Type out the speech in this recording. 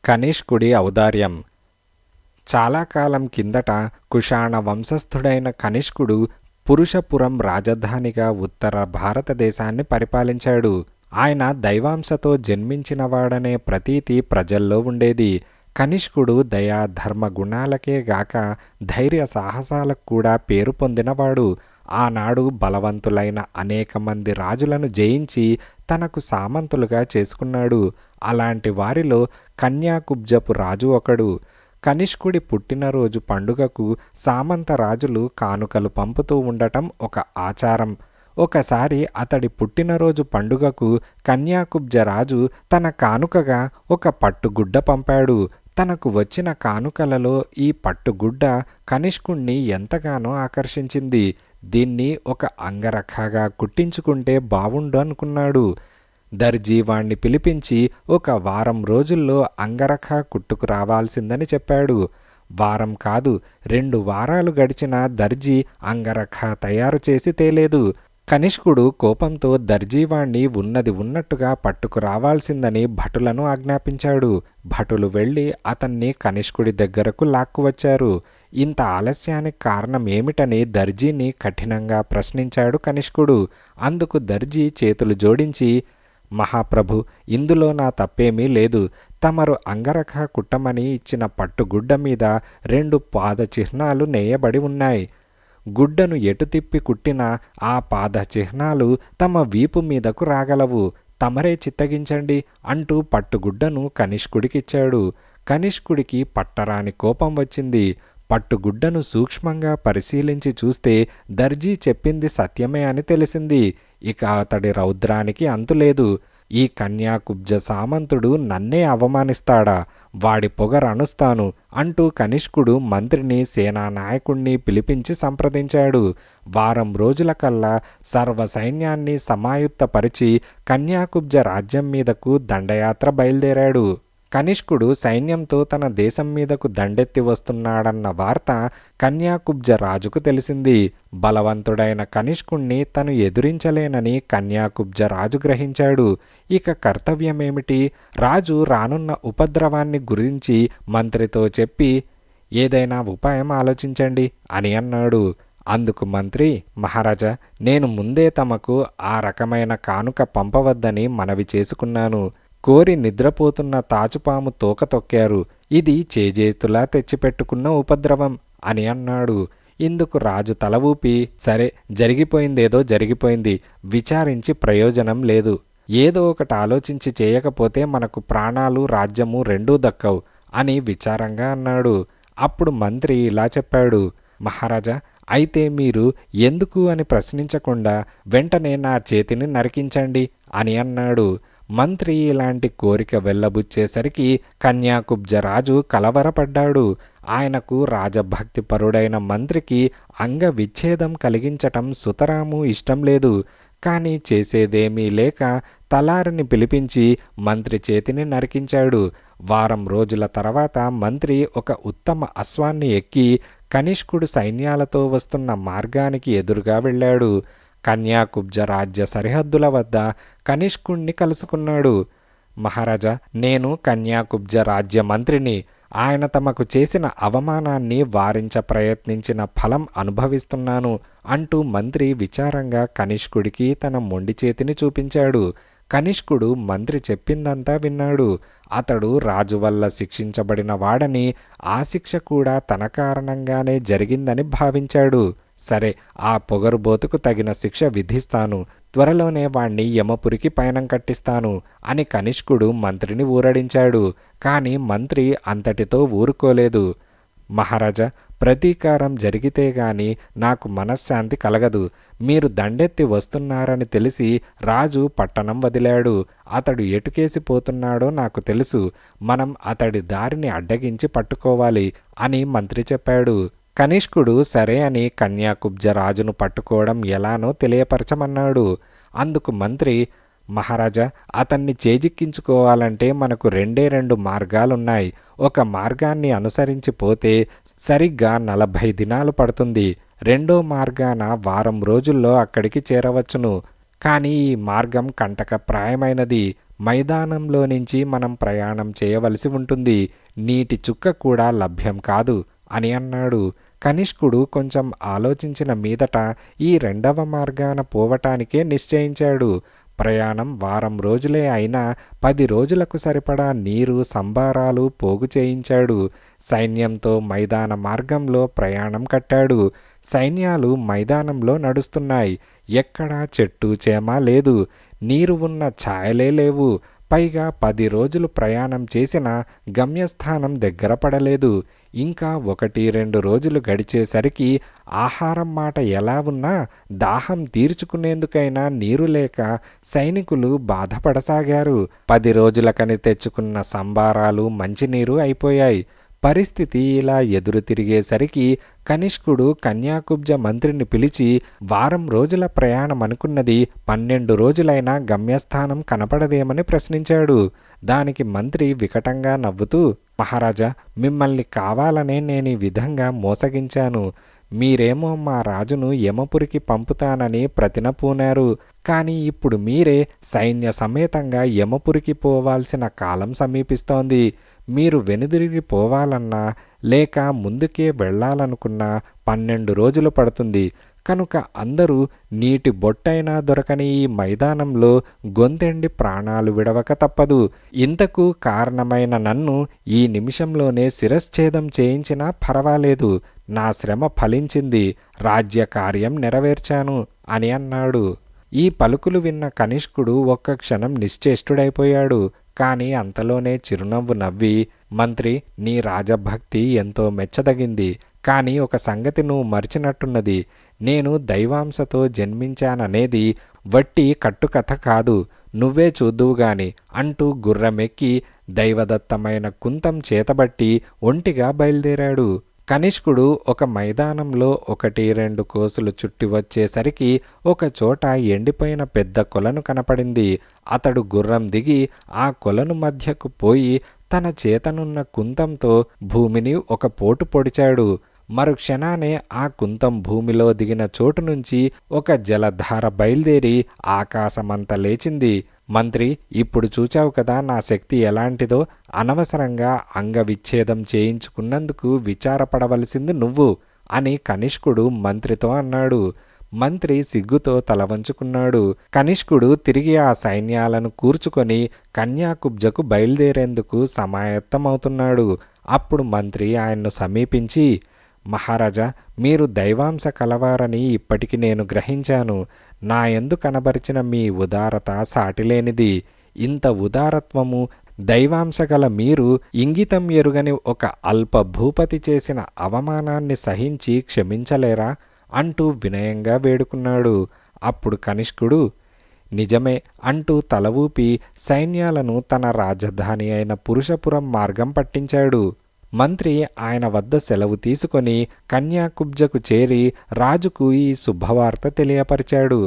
కనిష్కుడి ఔదార్యం. చాలా కాలం కిందట కుషాణ వంశస్థుడైన కనిష్కుడు పురుషపురం రాజధానిగా ఉత్తర భారతదేశాన్ని పరిపాలించాడు. ఆయన దైవాంశతో జన్మించినవాడనే ప్రతీతి ప్రజల్లో ఉండేది. కనిష్కుడు దయా ధర్మ గుణాలకే గాక ధైర్య సాహసాలకు కూడా పేరు పొందినవాడు. ఆనాడు బలవంతులైన అనేక మంది రాజులను జయించి తనకు సామంతులుగా చేసుకున్నాడు. అలాంటి వారిలో కన్యాకుబ్జపు రాజు ఒకడు. కనిష్కుడి పుట్టినరోజు పండుగకు సామంత రాజులు కానుకలు పంపుతూ ఉండటం ఒక ఆచారం. ఒకసారి అతడి పుట్టినరోజు పండుగకు కన్యాకుబ్జ రాజు తన కానుకగా ఒక పట్టుగుడ్డ పంపాడు. తనకు వచ్చిన కానుకలలో ఈ పట్టుగుడ్డ కనిష్కుణ్ణి ఎంతగానో ఆకర్షించింది. దీన్ని ఒక అంగరఖాగా కుట్టించుకుంటే బావుండు అనుకున్నాడు. దర్జీవాణ్ణి పిలిపించి ఒక వారం రోజుల్లో అంగరఖా కుట్టుకు రావాల్సిందని చెప్పాడు. వారం కాదు, 2 వారాలు గడిచినా దర్జీ అంగరఖా తయారు చేసి తేలేదు. కనిష్కుడు కోపంతో దర్జీవాణ్ణి ఉన్నది ఉన్నట్టుగా పట్టుకు రావాల్సిందని భటులను ఆజ్ఞాపించాడు. భటులు వెళ్ళి అతన్ని కనిష్కుడి దగ్గరకు లాక్కువచ్చారు. ఇంత ఆలస్యానికి కారణం ఏమిటని దర్జీని కఠినంగా ప్రశ్నించాడు కనిష్కుడు. అందుకు దర్జీ చేతులు జోడించి, మహాప్రభు, ఇందులో నా తప్పేమీ లేదు. తమరు అంగరఖా కుట్టమని ఇచ్చిన పట్టుగుడ్డ మీద 2 పాద చిహ్నాలు నేయబడి ఉన్నాయి. గుడ్డను ఎటు తిప్పి కుట్టినా ఆ పాద చిహ్నాలు తమ వీపు మీదకు రాగలవు. తమరే చిత్తగించండి అంటూ పట్టుగుడ్డను కనిష్కుడికిచ్చాడు. కనిష్కుడికి పట్టరాని కోపం వచ్చింది. పట్టుగుడ్డను సూక్ష్మంగా పరిశీలించి చూస్తే దర్జీ చెప్పింది సత్యమే అని తెలిసింది. ఇక అతడి రౌద్రానికి అంతులేదు. ఈ కన్యాకుబ్జ సామంతుడు నన్నే అవమానిస్తాడా? వాడి పొగరనుస్తాను అంటూ కనిష్కుడు మంత్రిని, సేనా నాయకుణ్ణి పిలిపించి సంప్రదించాడు. వారం రోజుల కల్లా సర్వ సైన్యాన్ని సమాయుత్తపరిచి కన్యాకుబ్జ రాజ్యం మీదకు దండయాత్ర బయలుదేరాడు. కనిష్కుడు సైన్యంతో తన దేశం మీదకు దండెత్తి వస్తున్నాడన్న వార్త కన్యాకుబ్జ రాజుకు తెలిసింది. బలవంతుడైన కనిష్కుణ్ణి తను ఎదురించలేనని కన్యాకుబ్జ రాజు గ్రహించాడు. ఇక కర్తవ్యమేమిటి? రాజు రానున్న ఉపద్రవాన్ని గురించి మంత్రితో చెప్పి, ఏదైనా ఉపాయం ఆలోచించండి అని అన్నాడు. అందుకు మంత్రి, మహారాజా, నేను ముందే తమకు ఆ రకమైన కానుక పంపవద్దని మనవి చేసుకున్నాను. కోరి నిద్రపోతున్న తాచుపాము తోక తొక్కారు. ఇది చేజేతులా తెచ్చిపెట్టుకున్న ఉపద్రవం అని అన్నాడు. ఇందుకు రాజు తల ఊపి, సరే, జరిగిపోయిందేదో జరిగిపోయింది, విచారించి ప్రయోజనం లేదు. ఏదో ఒకటి ఆలోచించి చేయకపోతే మనకు ప్రాణాలు రాజ్యము రెండూ దక్కవు అని విచారంగా అన్నాడు. అప్పుడు మంత్రి ఇలా చెప్పాడు, మహారాజా, అయితే మీరు ఎందుకు అని ప్రశ్నించకుండా వెంటనే నా చేతిని నరికించండి అని అన్నాడు. మంత్రి ఇలాంటి కోరిక వెళ్ళబుచ్చేసరికి కన్యాకుబ్జ రాజు కలవరపడ్డాడు. ఆయనకు రాజభక్తి పరుడైన మంత్రికి అంగ విచ్ఛేదం కలిగించటం సుతరాము ఇష్టం లేదు. కానీ చేసేదేమీ లేక తలారిని పిలిపించి మంత్రి చేతిని నరికించాడు. వారం రోజుల తర్వాత మంత్రి ఒక ఉత్తమ అశ్వాన్ని ఎక్కి కనిష్కుడు సైన్యాలతో వస్తున్న మార్గానికి ఎదురుగా వెళ్ళాడు. కన్యాకుబ్జ రాజ్య సరిహద్దుల వద్ద కనిష్కుణ్ణి కలుసుకున్నాడు. మహారాజా, నేను కన్యాకుబ్జ రాజ్య మంత్రిని. ఆయన తమకు చేసిన అవమానాన్ని వారించ ప్రయత్నించిన ఫలం అనుభవిస్తున్నాను అంటూ మంత్రి విచారంగా కనిష్కుడికి తన మొండి చేతిని చూపించాడు. కనిష్కుడు మంత్రి చెప్పిందంతా విన్నాడు. అతడు రాజు వల్ల శిక్షించబడిన వాడని, ఆ శిక్ష కూడా తన కారణంగానే జరిగిందని భావించాడు. సరే, ఆ పొగరుబోతుకు తగిన శిక్ష విధిస్తాను. త్వరలోనే వాణ్ణి యమపురికి పయనం కట్టిస్తాను అని కనిష్కుడు మంత్రిని ఊరడించాడు. కాని మంత్రి అంతటితో ఊరుకోలేదు. మహారాజా, ప్రతీకారం జరిగితే గాని నాకు మనశ్శాంతి కలగదు. మీరు దండెత్తి వస్తున్నారని తెలిసి రాజు పట్టణం వదిలాడు. అతడు ఎటుకేసిపోతున్నాడో నాకు తెలుసు. మనం అతడి దారిని అడ్డగించి పట్టుకోవాలి అని మంత్రి చెప్పాడు. కనిష్కుడు సరే అని కన్యాకుబ్జ రాజును పట్టుకోవడం ఎలానో తెలియపరచమన్నాడు. అందుకు మంత్రి, మహారాజా, అతన్ని చేజిక్కించుకోవాలంటే మనకు 2 మార్గాలున్నాయి. ఒక మార్గాన్ని అనుసరించి పోతే సరిగ్గా 40 దినాలు పడుతుంది. రెండో మార్గాన వారం రోజుల్లో అక్కడికి చేరవచ్చును. కానీ ఈ మార్గం కంటకప్రాయమైనది. మైదానంలో నుంచి మనం ప్రయాణం చేయవలసి ఉంటుంది. నీటి చుక్క కూడా లభ్యం కాదు అని అన్నాడు. కనిష్కుడు కొంచెం ఆలోచించిన మీదట ఈ రెండవ మార్గాన పోవటానికే నిశ్చయించాడు. ప్రయాణం వారం రోజులే అయినా 10 రోజులకు సరిపడా నీరు సంబారాలు పోగు చేయించాడు. సైన్యంతో మైదాన మార్గంలో ప్రయాణం కట్టాడు. సైన్యాలు మైదానంలో నడుస్తున్నాయి. ఎక్కడా చెట్టు చేమ లేదు. నీరు ఉన్న ఛాయలే లేవు. పైగా 10 రోజులు ప్రయాణం చేసినా గమ్యస్థానం దగ్గర పడలేదు. ఇంకా 1-2 రోజులు గడిచేసరికి ఆహారం మాట ఎలా ఉన్నా దాహం తీర్చుకునేందుకైనా నీరు లేక సైనికులు బాధపడసాగారు. 10 రోజులకని తెచ్చుకున్న సంబారాలు మంచినీరు అయిపోయాయి. పరిస్థితి ఇలా ఎదురు తిరిగేసరికి కనిష్కుడు కన్యాకుబ్జ మంత్రిని పిలిచి వారం రోజుల ప్రయాణం అనుకున్నది 12 రోజులైనా గమ్యస్థానం కనపడదేమని ప్రశ్నించాడు. దానికి మంత్రి వికటంగా నవ్వుతూ, మహారాజా, మిమ్మల్ని కావాలనే నేను ఈ విధంగా మోసగించాను. మీరేమో మా రాజును యమపురికి పంపుతానని ప్రతినపూనారు. కానీ ఇప్పుడు మీరే సైన్య సమేతంగా యమపురికి పోవాల్సిన కాలం సమీపిస్తోంది. మీరు వెనుదిరిగి పోవాలన్నా లేక ముందుకే వెళ్లాలనుకున్నా 12 రోజులు పడుతుంది. కనుక అందరూ నీటి బొట్టైనా దొరకని ఈ మైదానంలో గొంతెండి ప్రాణాలు విడవక తప్పదు. ఇంతకు కారణమైన నన్ను ఈ నిమిషంలోనే శిరశ్ఛేదం చేయించినా పర్వాలేదు. నా శ్రమ ఫలించింది. రాజ్య కార్యం నెరవేర్చాను అని అన్నాడు. ఈ పలుకులు విన్న కనిష్కుడు ఒక్క క్షణం నిశ్చేష్టుడైపోయాడు. కానీ అంతలోనే చిరునవ్వు నవ్వి, మంత్రి, నీ రాజభక్తి ఎంతో మెచ్చదగింది. కానీ ఒక సంగతి నువ్వు మరిచినట్టున్నది. నేను దైవాంశతో జన్మించాననేది వట్టి కట్టుకథ కాదు. నువ్వే చూద్దువుగాని అంటూ గుర్రమెక్కి దైవదత్తమైన కుంతం చేతబట్టి ఒంటిగా బయలుదేరాడు. కనిష్కుడు ఒక మైదానంలో 1-2 కోసులు చుట్టి వచ్చేసరికి ఒక చోట ఎండిపోయిన పెద్ద కొలను కనపడింది. అతడు గుర్రం దిగి ఆ కొలను మధ్యకు పోయి తన చేతనున్న కుంతంతో భూమిని ఒక పోటు పొడిచాడు. మరుక్షణానే ఆ కుంతం భూమిలో దిగిన చోటు నుంచి ఒక జలధార బయలుదేరి ఆకాశమంత లేచింది. మంత్రి, ఇప్పుడు చూచావు కదా నా శక్తి ఎలాంటిదో. అనవసరంగా అంగవిచ్ఛేదం చేయించుకున్నందుకు విచారపడవలసింది నువ్వు అని కనిష్కుడు మంత్రితో అన్నాడు. మంత్రి సిగ్గుతో తల వంచుకున్నాడు. కనిష్కుడు తిరిగి ఆ సైన్యాలను కూర్చుకొని కన్యాకుబ్జకు బయలుదేరేందుకు సమాయత్తమవుతున్నాడు. అప్పుడు మంత్రి ఆయన్ను సమీపించి, మహారాజా, మీరు దైవాంశ కలవారని ఇప్పటికి నేను గ్రహించాను. నా యందు కనబరిచిన మీ ఉదారత సాటిలేనిది. ఇంత ఉదారత్వము దైవాంశ గల మీరు ఇంగితం ఎరుగని ఒక అల్ప భూపతి చేసిన అవమానాన్ని సహించి క్షమించలేరా అంటూ వినయంగా వేడుకున్నాడు. అప్పుడు కనిష్కుడు, నిజమే అంటూ తల ఊపి సైన్యాలను తన రాజధాని అయిన పురుషపురం మార్గం పట్టించాడు. మంత్రి ఆయన వద్ద సెలవు తీసుకొని కన్యాకుబ్జకు చేరి రాజుకు ఈ శుభవార్త తెలియపరిచాడు.